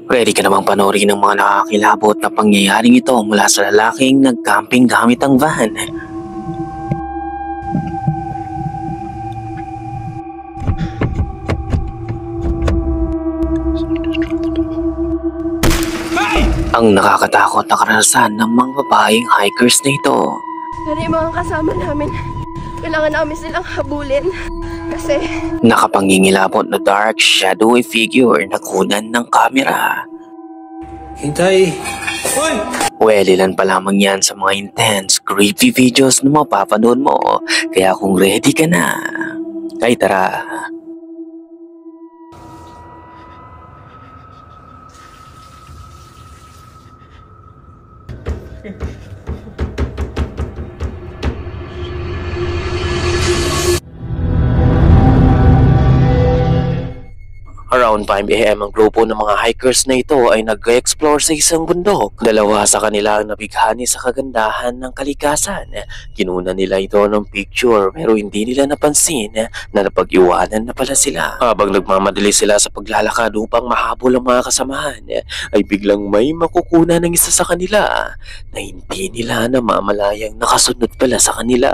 Ready ka namang panoorin ng mga nakakilabot na pangyayaring ito mula sa lalaking nag-camping gamit ang van. Ang nakakatakot na karanasan ng mga babaeng hikers na ito. Pero yung mga kasama namin, kailangan namin silang habulin. Kasi Nakapangingilabot na dark shadowy figure na kunan ng kamera. Hintay! Hoy! Well, ilan pa lamang yan sa mga intense, creepy videos na mapapanood mo. Kaya kung ready ka na, ay tara. Around 5 AM ang grupo ng mga hikers na ito ay nag-explore sa isang bundok. Dalawa sa kanila ang nabighani sa kagandahan ng kalikasan. Kinunan nila ito ng picture pero hindi nila napansin na napag-iwanan na pala sila. Habang nagmamadali sila sa paglalakad upang mahabol ang mga kasamahan, ay biglang may makukunan ng isa sa kanila na hindi nila namamalayang nakasunod pala sa kanila.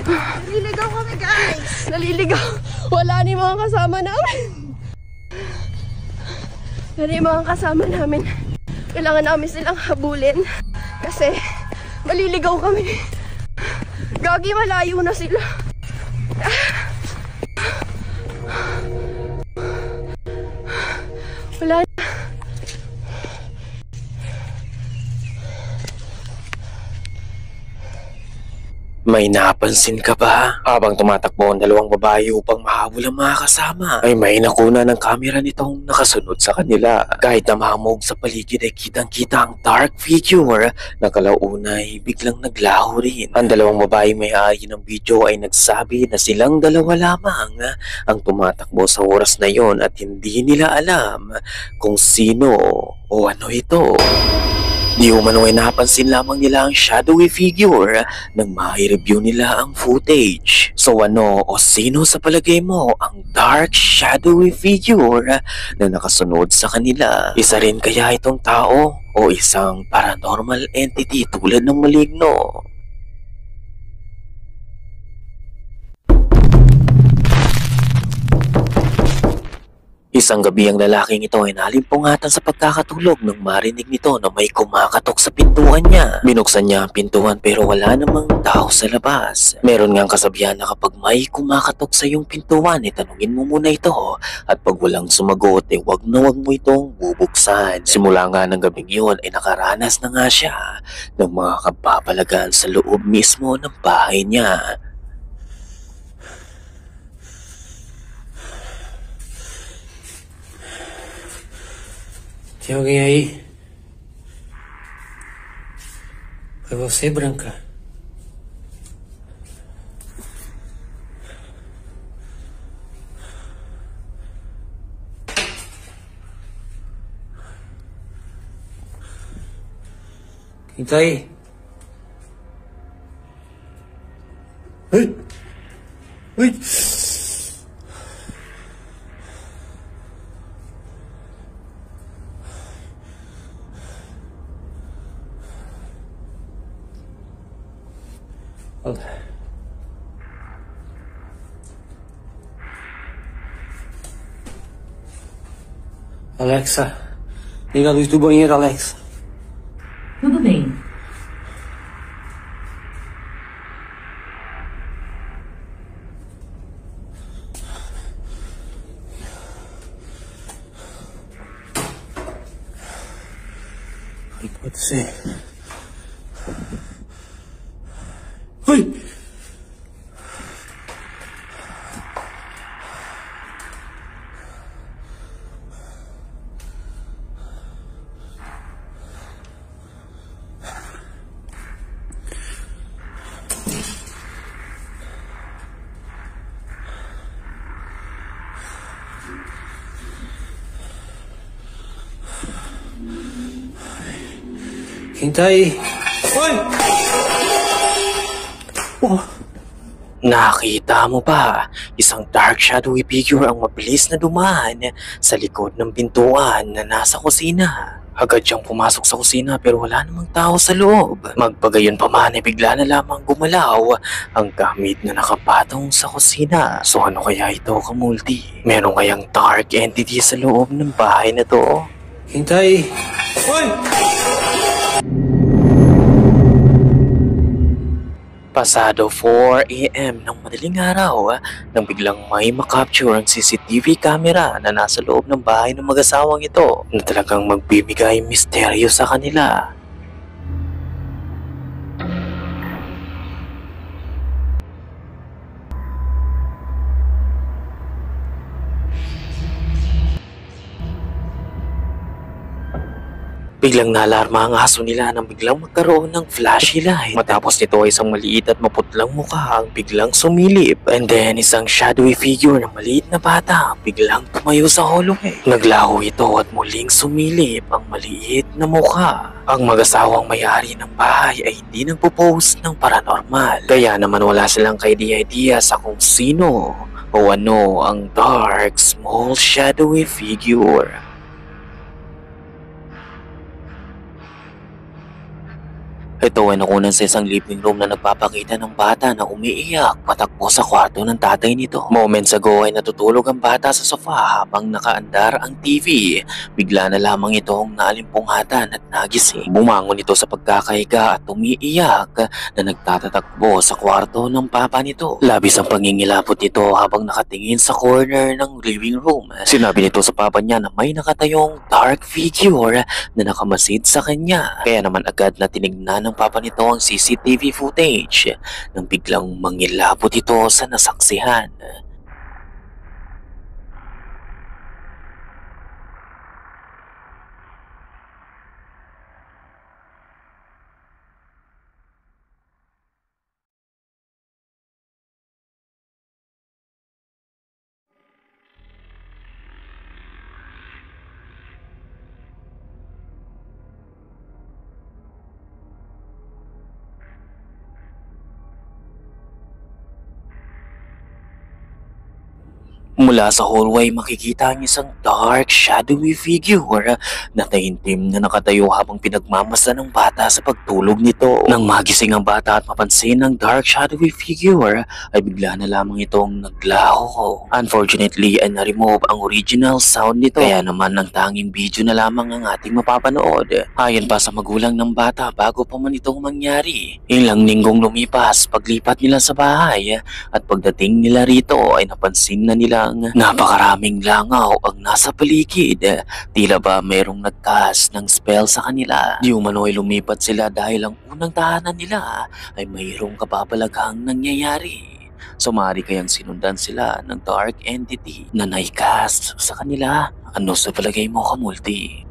naliligaw kami, guys! Naliligaw! Wala ni mga kasama namin! Pero yung mga kasama namin, kailangan namin silang habulin. Kasi maliligaw kami. Gagi, malayo na sila. Wala na. May napansin ka ba? Habang tumatakbo ang dalawang babae upang mahabol ang mga kasama, ay may nakuna ng kamera nitong nakasunod sa kanila. Kahit na mahamog sa paligid ay kitang-kita ang dark figure na kalauna ay biglang naglaho rin. Ang dalawang babae may-ari ng video ay nagsabi na silang dalawa lamang ang tumatakbo sa oras na yon at hindi nila alam kung sino o ano ito. Di umano ay napansin lamang nila ang shadowy figure nang ma-review nila ang footage. So ano o sino sa palagay mo ang dark shadowy figure na nakasunod sa kanila? Isa rin kaya itong tao o isang paranormal entity tulad ng maligno? Isang gabi ang lalaking ito ay nalimpungatan sa pagkakatulog nang marinig nito na may kumakatok sa pintuan niya. Binuksan niya ang pintuan pero wala namang tao sa labas. Meron ngang kasabihan na kapag may kumakatok sa iyong pintuan, tanungin mo muna ito at pag walang sumagot, wag mo itong bubuksan. Simula nga ng gabing yun ay nakaranas na nga siya ng mga kababalagan sa loob mismo ng bahay niya. Tem alguém aí? Foi você, Branca? Quem tá aí? Ai! Ai! Alexa, liga a luz do banheiro, Alexa. Tudo bem. Não pode ser. Ai! Quem tá aí? Oi! Oh. Nakita mo ba? Isang dark shadowy figure ang mabilis na dumaan sa likod ng pintuan na nasa kusina. Agad siyang pumasok sa kusina pero wala namang tao sa loob. Magpagayon pa man ay bigla na lamang gumalaw ang gamit na nakapatong sa kusina. So ano kaya ito, Kamulti? Meron kayang dark entity sa loob ng bahay na to? Hintay! Hoy! Pasado 4 AM ng madaling araw nang biglang may makapture ang CCTV camera na nasa loob ng bahay ng mag-asawang ito na talagang magbibigay misteryo sa kanila. Biglang nalarma ang aso nila nang biglang magkaroon ng flashy light. Matapos nito ay isang maliit at maputlang mukha ang biglang sumilip. And then isang shadowy figure ng maliit na bata biglang tumayo sa hallway. Naglaho ito at muling sumilip ang maliit na mukha. Ang mag-asawang may-ari ng bahay ay hindi nagpo-post ng paranormal. Kaya naman wala silang ka-idea sa kung sino o ano ang dark, small, shadowy figure. Ito ay nakunan sa isang living room na nagpapakita ng bata na umiiyak patakbo sa kwarto ng tatay nito. Moments ago ay natutulog ang bata sa sofa habang nakaandar ang TV. Bigla na lamang itong naalimpungatan at nagising. Bumangon ito sa pagkakahiga at umiiyak na nagtatatakbo sa kwarto ng papa nito. Labis ang pangingilapot nito habang nakatingin sa corner ng living room. Sinabi nito sa papa niya na may nakatayong dark figure na nakamasid sa kanya. Kaya naman agad na tinignan ng papa nito ang CCTV footage nang biglang mangilabot ito sa nasaksihan. Mula sa hallway makikita ang isang dark shadowy figure na taimtim na nakatayo habang pinagmamasdan ng bata sa pagtulog nito. Nang magising ang bata at mapansin ang dark shadowy figure ay bigla na lamang itong naglaho. Unfortunately ay na-remove ang original sound nito kaya naman ang tanging video na lamang ang ating mapapanood. Ayon pa sa magulang ng bata bago pa man itong mangyari. Ilang linggong lumipas paglipat nila sa bahay at pagdating nila rito ay napansin na nila napakaraming langaw ang nasa paligid. Tila ba mayroong nag-cast ng spell sa kanila. Di umano ay lumipat sila dahil ang unang tahanan nila ay mayroong kababalaghang nangyayari. So maaari kayang sinundan sila ng dark entity na naikast sa kanila. Ano sa palagay mo, Kamulti?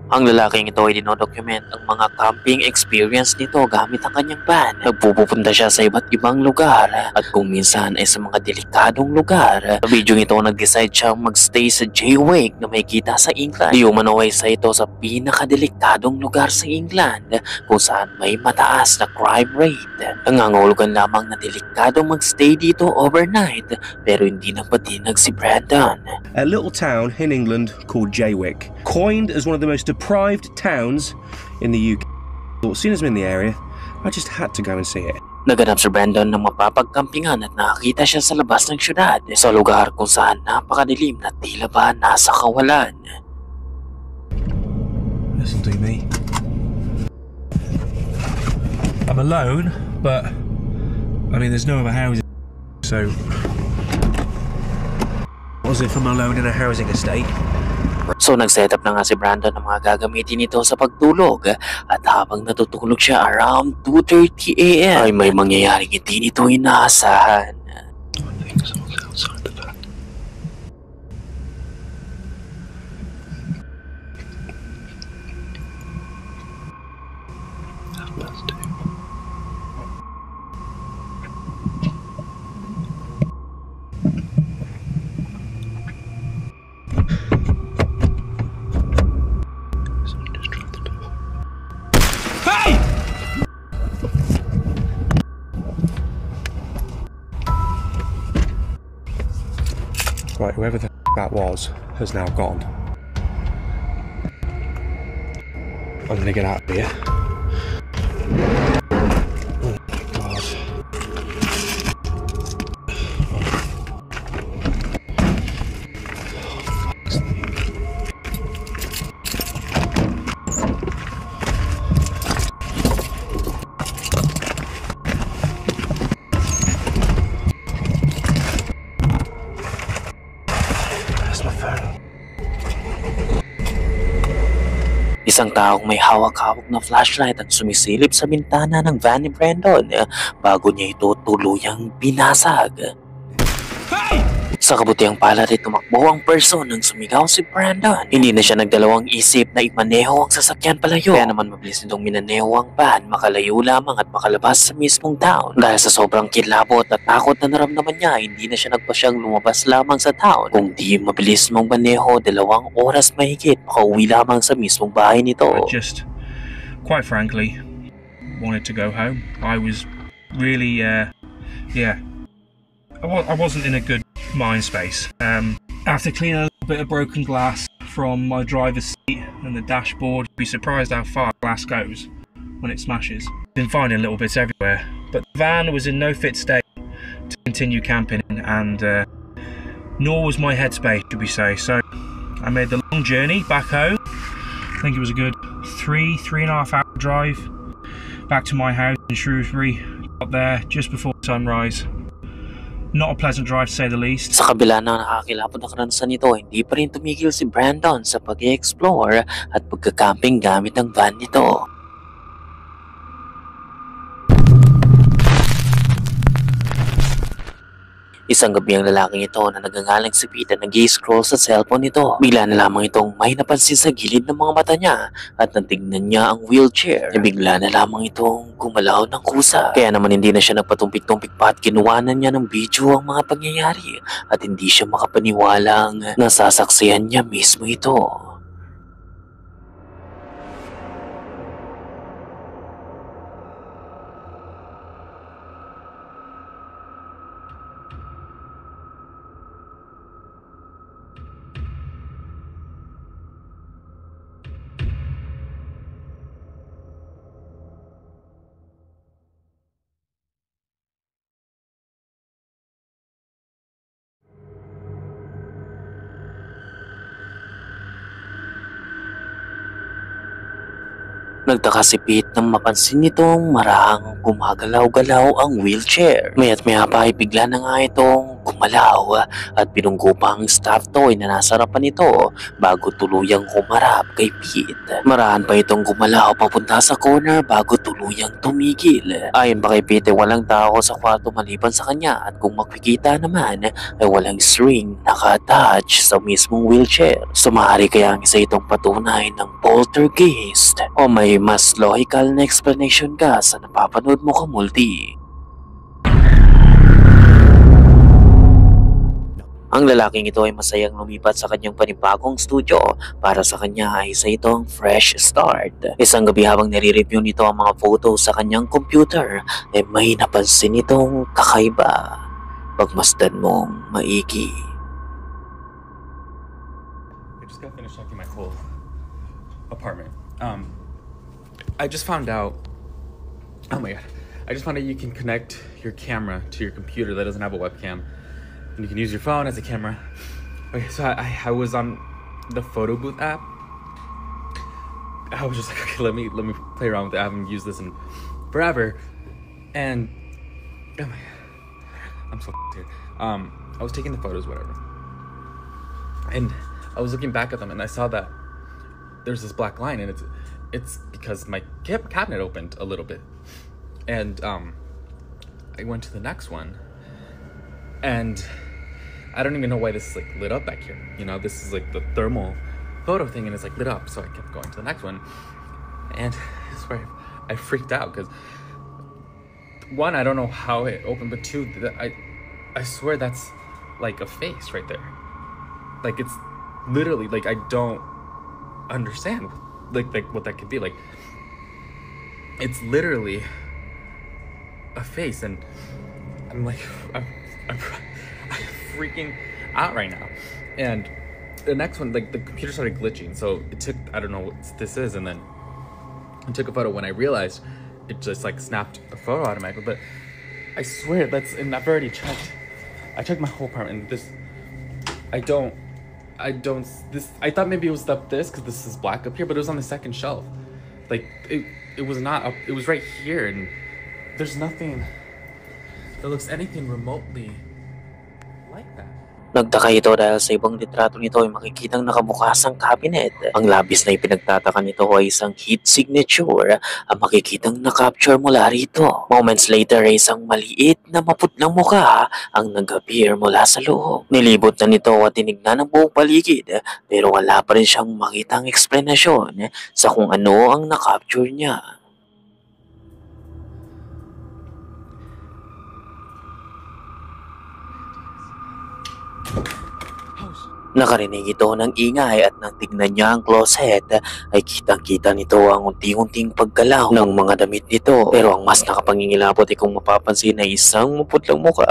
Ang lalaking ito ay dinodocument ang mga camping experience nito gamit ang kanyang van. Nagpupunta siya sa iba't ibang lugar at kung minsan ay sa mga delikadong lugar. Sa video ito nag-decide siyang magstay sa J-Wake na may kita sa England. Di umano ay isa ito sa pinakadelikadong lugar sa England kung saan may mataas na crime rate. Nangangahulugan lamang na delikadong magstay dito overnight pero hindi napatinag si Brandon. A little town in England called Jaywick, coined as one of the most deprived towns in the UK. As soon as I'm in the area, I just had to go and see it. Naganap si Brandon ng mapapagkampingan at nakakita siya sa labas ng syudad sa lugar kung saan napakadilim na tila ba nasa kawalan. Listen to me. I'm alone, but I mean there's no other houses, so as if I'm alone in a housing estate. So nag-setup na nga si Brandon ng mga gagamitin nito sa pagtulog at habang natutulog siya around 2:30 AM ay may mangyayaring hindi nito inaasahan. Right, whoever the that was has now gone. I'm gonna get out of here. Oh God. Where's my phone? Isang taong may hawak-hawak na flashlight ang sumisilip sa bintana ng van ni Brandon bago niya ito tuluyang binasag. Sa kabutihang palad ay tumakbo ang person nang sumigaw si Brandon. Hindi na siya nagdalawang isip na imaneho ang sasakyan palayo. Kaya naman mabilis nitong minaneho ang van, makalayo lamang at makalabas sa mismong town. Dahil sa sobrang kilabot at takot na naramdaman niya, hindi na siya nagpasyang lumabas lamang sa town. Kung di mabilis mong maneho, 2 oras mahigit, makauwi lamang sa mismong bahay nito. I just, quite frankly, wanted to go home. I was really, I wasn't in a good mind space. After cleaning a little bit of broken glass from my driver's seat and the dashboard, you'd be surprised how far glass goes when it smashes. Been finding little bits everywhere, but the van was in no fit state to continue camping in, and nor was my headspace, should we say. So I made the long journey back home. I think it was a good 3.5 hour drive back to my house in Shrewsbury. Got there just before sunrise. Not a pleasant drive to say the least. Sa kabila ng nakakilapot na karanasan nito, hindi pa rin tumigil si Brandon sa pag-explore at pagka-camping gamit ang van nito. Isang gabi ang lalaking ito na nagangalang si Pete na nag-i-scroll sa cellphone nito. Bigla na lamang itong may napansin sa gilid ng mga mata niya at natignan niya ang wheelchair. Bigla na lamang itong gumalaw ng kusa. Kaya naman hindi na siya nagpatumpik-tumpik pa at kinuwanan niya ng video ang mga pangyayari at hindi siya makapaniwalang nasasaksihan niya mismo ito. Nagtaka si Pete nang mapansin nitong marahang gumagalaw-galaw ang wheelchair. Maya't maya pa ay bigla na nga itong gumalaw at binunggo pa ang stuffed toy na nasa harapan nito bago tuluyang humarap kay Pete. Marahan pa itong gumalaw papunta sa corner bago tuluyang tumigil. Ayon pa kay Pete, walang tao sa kwarto maliban sa kanya at kung makikita naman ay walang string naka-attach sa mismong wheelchair. So maaari kaya ang isa itong patunay ng poltergeist o may mas logical na explanation ka sa napapanood mo kamulti. Ang lalaking ito ay masayang lumipat sa kanyang panibagong studio. Para sa kanya ay isa itong fresh start. Isang gabi habang nire-review nito ang mga photos sa kanyang computer ay may napansin itong kakaiba. Pagmasdan mong maigi. I just got finished checking my whole apartment. I just found out, oh my god, I just found out you can connect your camera to your computer that doesn't have a webcam, and you can use your phone as a camera. Okay, so I was on the photo booth app. I was just like, okay, let me play around with it. I haven't used this in forever, and oh my god, I'm so here. I was taking the photos, whatever, and I was looking back at them, and I saw that there's this black line, and it's because my cabinet opened a little bit, and I went to the next one, and I don't even know why this is like lit up back here. You know, this is like the thermal photo thing, and it's like lit up. So I kept going to the next one, and I swear I freaked out because one, I don't know how it opened, but two, I swear that's like a face right there. Like it's literally like I don't understand like what that could be. Like it's literally a face, and I'm like I'm at right now. And the next one, like the computer started glitching, so it took, I don't know what this is, and then I took a photo. When I realized, it just like snapped a photo automatically. But I swear and I've already checked. I checked my whole apartment, and this, I thought maybe it was up this, because this is black up here, but it was on the second shelf. Like, it was not up, it was right here, and there's nothing that looks anything remotely like that. Nagtaka ito dahil sa ibang litrato nito ay makikitang nakabukas ang cabinet. Ang labis na ipinagtataka nito ay isang heat signature ang makikitang na-capture mula rito. Moments later ay isang maliit na maputlang mukha ang nag-appear mula sa loob. Nilibot na nito at tinignan ang buong paligid pero wala pa rin siyang makitang eksplanasyon sa kung ano ang na-capture niya. Nakarinig ito ng ingay at nang tignan niya ang closet ay kitang-kita nito ang unti-unting paggalaw ng mga damit nito. Pero ang mas nakapangingilabot ay kung mapapansin na isang maputlang mukha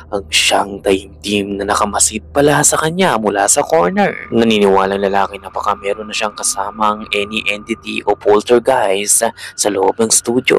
ang siyang taimtim na nakamasid pala sa kanya mula sa corner. Naniniwalang lalaki na baka meron na siyang kasamang any entity o poltergeist sa loob ng studio.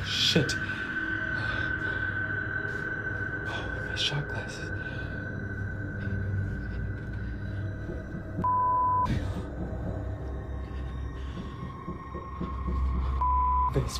Shit. Oh, my shot glasses. This.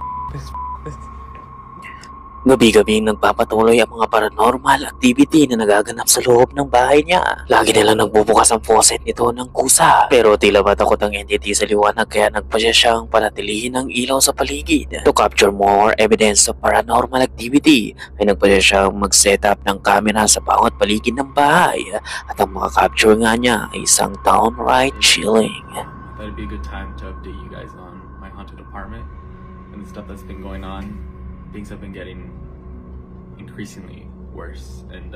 Gabi-gabi nagpapatuloy ang mga paranormal activity na nagaganap sa loob ng bahay niya. Lagi nilang nagbubukas ang faucet nito ng kusa. Pero tila ba takot ang entity sa liwanag kaya nagpasya siyang panatilihin ang ilaw sa paligid. To capture more evidence of paranormal activity ay nagpasya siyang mag-set up ng camera sa bawat paligid ng bahay. At ang mga capture nga niya ay isang downright chilling. That'd be a good time to update you guys on my haunted apartment and the stuff that's been going on. Things have been getting increasingly worse, and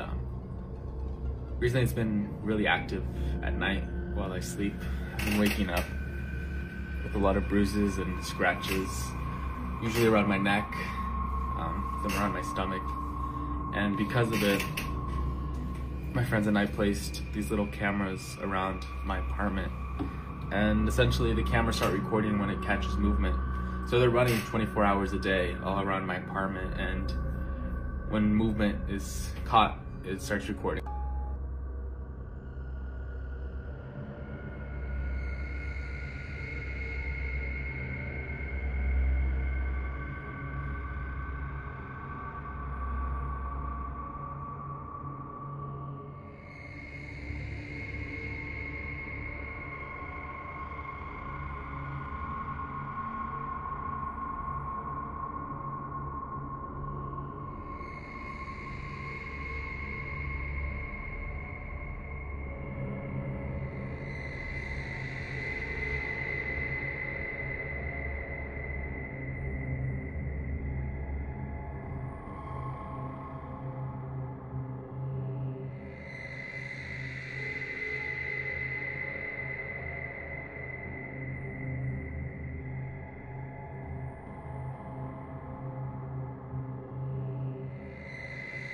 recently it's been really active at night while I sleep. I've been waking up with a lot of bruises and scratches, usually around my neck, some around my stomach, and because of it, my friends and I placed these little cameras around my apartment, and essentially the cameras start recording when it catches movement. So they're running 24 hours a day all around my apartment, and when movement is caught, it starts recording.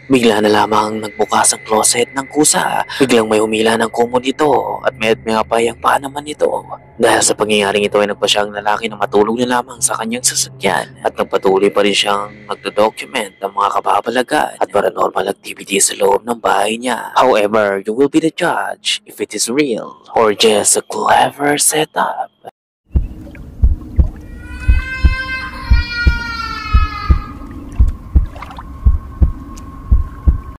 Bigla na lamang nagbukas ang closet ng kusa. Biglang may humila ng kumo nito at may apay ang paa naman nito. Dahil sa pangyayaring ito ay nagpa siya ang lalaki na matulog na lamang sa kanyang sasakyan at nagpatuloy pa rin siyang nagdo-document ng mga kababalagan at paranormal activities sa loob ng bahay niya. However, you will be the judge if it is real or just a clever setup.